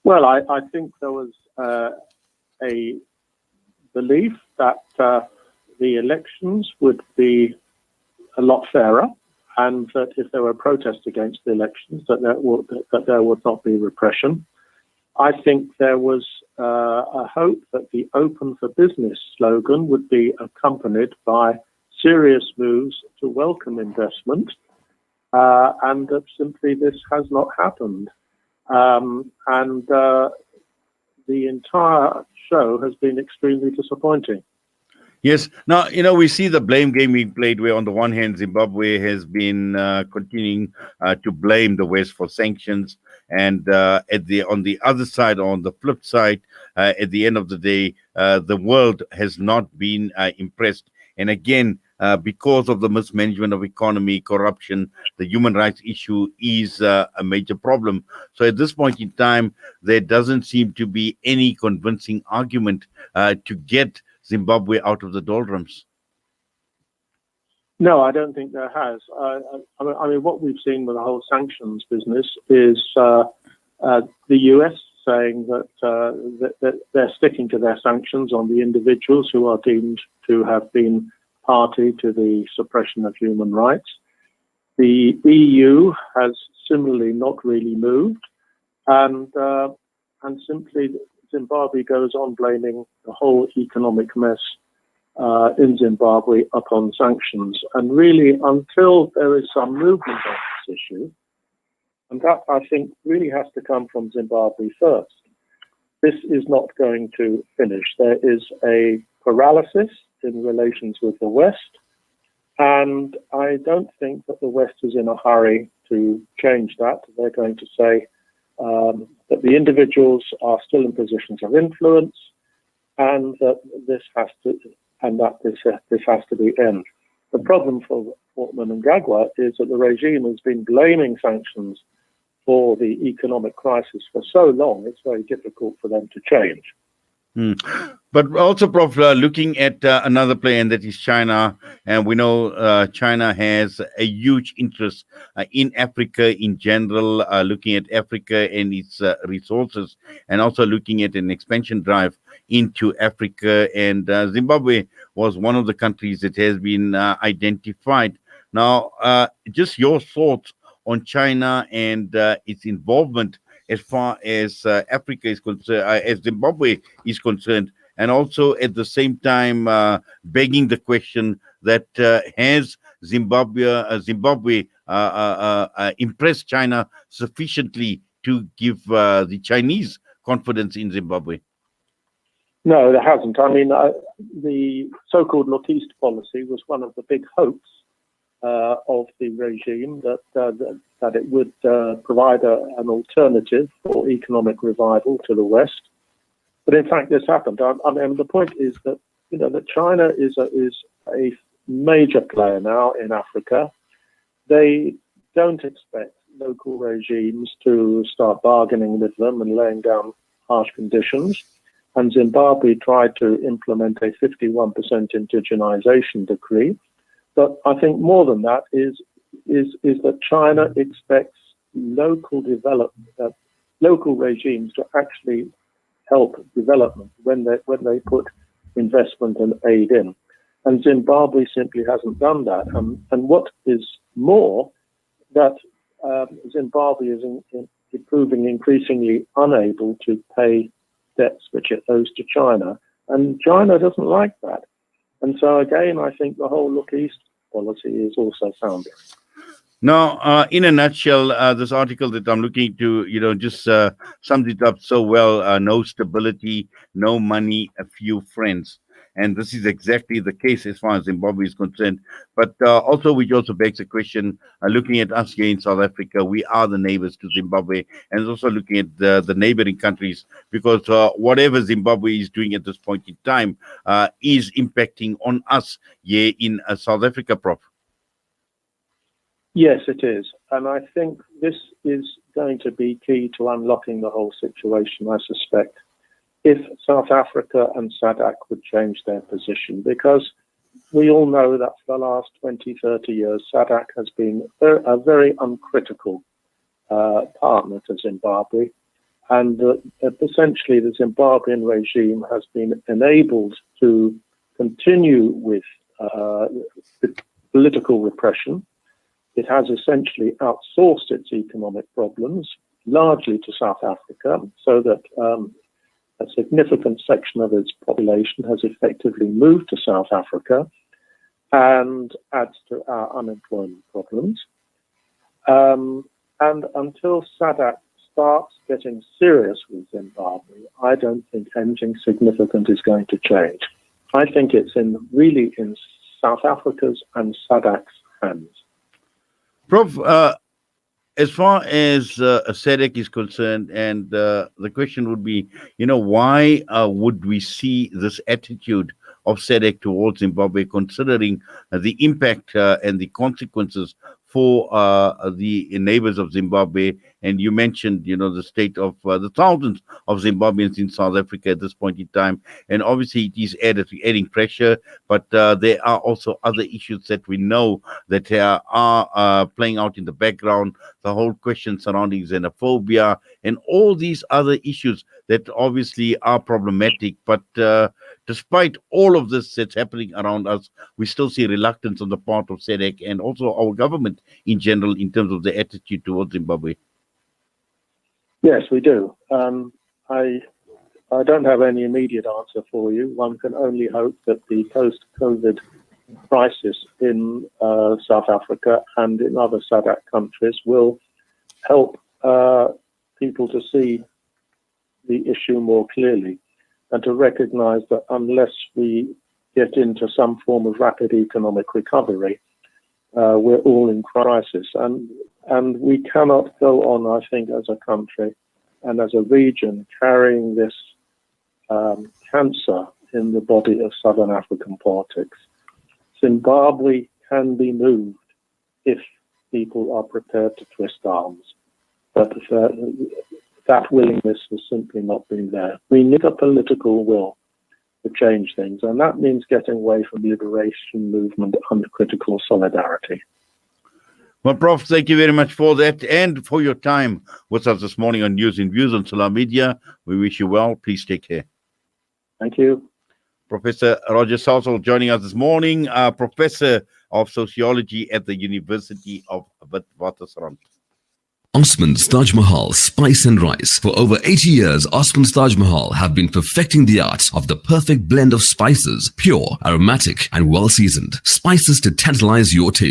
Well, I think there was a belief that the elections would be a lot fairer, and that if there were protests against the elections, that there would not be repression. I think there was a hope that the Open for Business slogan would be accompanied by serious moves to welcome investment, and that simply this has not happened. The entire show has been extremely disappointing. Yes. Now, we see the blame game being played where on the one hand, Zimbabwe has been continuing to blame the West for sanctions. And on the other side, on the flip side, at the end of the day, the world has not been impressed. And again, because of the mismanagement of economy, corruption, the human rights issue is a major problem. So at this point in time, there doesn't seem to be any convincing argument to get Zimbabwe out of the doldrums. No, I don't think there has. I mean, what we've seen with the whole sanctions business is the US saying that they're sticking to their sanctions on the individuals who are deemed to have been party to the suppression of human rights. The EU has similarly not really moved, and simply Zimbabwe goes on blaming the whole economic mess in Zimbabwe upon sanctions. And really, until there is some movement on this issue, and that I think really has to come from Zimbabwe first, this is not going to finish. There is a paralysis in relations with the West, and I don't think that the West is in a hurry to change that. They're going to say that the individuals are still in positions of influence, and that this has to be end. The problem for Mnangagwa is that the regime has been blaming sanctions for the economic crisis for so long, it's very difficult for them to change. But also, Prof, looking at another player, and that is China, and we know China has a huge interest in Africa in general, looking at Africa and its resources, and also looking at an expansion drive into Africa. And Zimbabwe was one of the countries that has been identified. Now, just your thoughts on China and its involvement as far as Africa is concerned, as Zimbabwe is concerned, and also at the same time begging the question that has Zimbabwe impressed China sufficiently to give the Chinese confidence in Zimbabwe? No, there hasn't. I mean, the so-called Look East policy was one of the big hopes of the regime, that it would provide an alternative for economic revival to the West. But in fact, this happened. I mean, the point is that that China is a major player now in Africa. They don't expect local regimes to start bargaining with them and laying down harsh conditions. And Zimbabwe tried to implement a 51% indigenization decree. But I think more than that is that China expects local regimes to actually help development when they put investment and aid in. And Zimbabwe simply hasn't done that. And what is more, that Zimbabwe is proving increasingly unable to pay debts which it owes to China. And China doesn't like that. And so again, I think the whole Look East policy is also founding. Now, in a nutshell, this article that I'm looking to, just sums it up so well. No stability, no money, a few friends. And this is exactly the case as far as Zimbabwe is concerned. But which also begs the question, looking at us here in South Africa, we are the neighbors to Zimbabwe, and also looking at the neighboring countries, because whatever Zimbabwe is doing at this point in time is impacting on us here in South Africa, Prof. Yes, it is. And I think this is going to be key to unlocking the whole situation, I suspect, if South Africa and SADC would change their position, because we all know that for the last 20, 30 years, SADC has been a very uncritical partner to Zimbabwe. and essentially the Zimbabwean regime has been enabled to continue with political repression. It has essentially outsourced its economic problems largely to South Africa, so that a significant section of its population has effectively moved to South Africa, and adds to our unemployment problems. And until SADC starts getting serious with Zimbabwe, I don't think anything significant is going to change. I think it's really in South Africa's and SADC's hands. Prof, as far as SADC is concerned, and the question would be, why would we see this attitude of SADC towards Zimbabwe, considering the impact and the consequences for the neighbors of Zimbabwe? And you mentioned, the state of the thousands of Zimbabweans in South Africa at this point in time. And obviously it is adding pressure, but there are also other issues that we know that are playing out in the background. The whole question surrounding xenophobia and all these other issues that obviously are problematic. But despite all of this that's happening around us, we still see reluctance on the part of SADC and also our government in general in terms of the attitude towards Zimbabwe. Yes, we do. I don't have any immediate answer for you. One can only hope that the post-COVID crisis in South Africa and in other SADC countries will help people to see the issue more clearly, and to recognize that unless we get into some form of rapid economic recovery, we're all in crisis. And we cannot go on, I think, as a country and as a region carrying this cancer in the body of Southern African politics. Zimbabwe can be moved if people are prepared to twist arms. But that willingness has simply not been there. We need a political will to change things, and that means getting away from liberation movement under critical solidarity. Well, Prof, thank you very much for that and for your time with us this morning on News and Views on Solar Media. We wish you well. Please take care. Thank you. Professor Roger Southall joining us this morning, Professor of Sociology at the University of Witwatersrand. Osman's Taj Mahal Spice and Rice. For over 80 years, Osman's Taj Mahal have been perfecting the art of the perfect blend of spices, pure, aromatic, and well-seasoned. Spices to tantalize your taste.